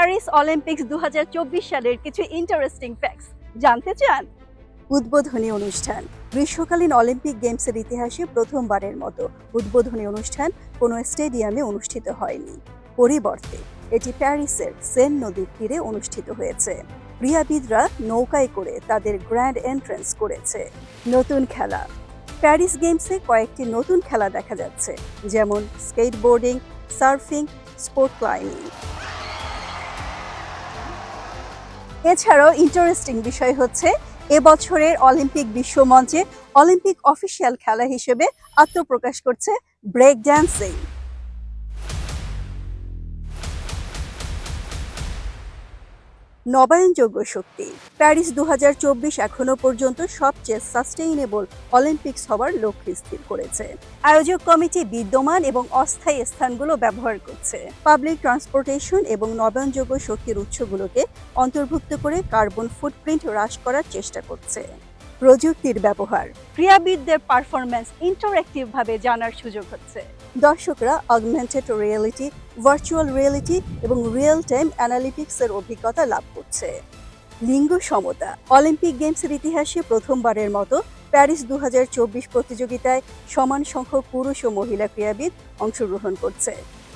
Paris Olympics 2024 সালের কিছু interesting facts জানতে চান? উদ্বোধনী অনুষ্ঠান। গ্রীষ্মকালীন অলিম্পিক গেমসের ইতিহাসে প্রথমবারের মতো উদ্বোধনী অনুষ্ঠান কোনো স্টেডিয়ামে অনুষ্ঠিত হয়নি। পরিবর্তে এটি প্যারিসের সেন নদীর তীরে অনুষ্ঠিত হয়েছে। ক্রীড়াবিদরা নৌকায় করে তাদের গ্র্যান্ড এন্ট্রেন্স করেছে। নতুন খেলা। প্যারিস গেমসে কয়েকটি নতুন খেলা দেখা যাচ্ছে, যেমন স্কেটবোর্ডিং, সার্ফিং, স্পোর্ট ক্লাইম্বিং। এছাড়াও ইন্টারেস্টিং বিষয় হচ্ছে এবছরের অলিম্পিক বিশ্বমঞ্চে অলিম্পিক অফিসিয়াল খেলা হিসেবে আত্মপ্রকাশ করছে ব্রেক ড্যান্সিং। নবায়নযোগ্য শক্তি। প্যারিস 2024 এখনো পর্যন্ত সবচেয়ে সাস্টেইনেবল অলিম্পিক্স হওয়ার লক্ষ্য স্থির করেছে। আয়োজক কমিটি বিদ্যমান এবং অস্থায়ী স্থানগুলো ব্যবহার করছে। পাবলিক ট্রান্সপোর্টেশন এবং নবায়নযোগ্য শক্তির উৎসগুলোকে অন্তর্ভুক্ত করে কার্বন ফুটপ্রিন্ট হ্রাস করার চেষ্টা করছে। প্রযুক্তির ব্যবহার। ক্রীড়াবিদদের পারফরম্যান্স ইন্টারঅ্যাক্টিভ ভাবে জানার সুযোগ হচ্ছে। দর্শকরা অগমেন্টেড রিয়েলিটি, ভার্চুয়াল রিয়েলিটি এবং রিয়েল টাইম অ্যানালিটিক্সের অভিজ্ঞতা লাভ করছে। লিঙ্গ সমতা। অলিম্পিক গেমসের ইতিহাসে প্রথমবারের মতো প্যারিস 2024 প্রতিযোগিতায় সমান সংখ্যক পুরুষ ও মহিলা ক্রীড়াবিদ অংশগ্রহণ করছে।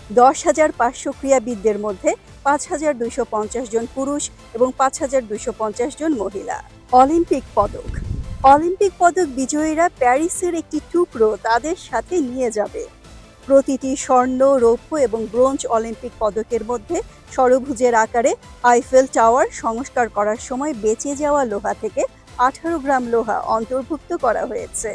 10,500 ক্রীড়াবিদদের মধ্যে 5,250 জন পুরুষ এবং 5,250 জন মহিলা। অলিম্পিক পদক। অলিম্পিক পদক বিজয়ীরা প্যারিসের একটি টুকরো তাদের সাথে নিয়ে যাবে। প্রতিটি স্বর্ণ, রৌপ্য এবং ব্রোঞ্জ অলিম্পিক পদকের মধ্যে ষড়ভুজের আকারে আইফেল টাওয়ার সংস্কার করার সময় বেঁচে যাওয়া লোহা থেকে 18 গ্রাম লোহা অন্তর্ভুক্ত করা হয়েছে।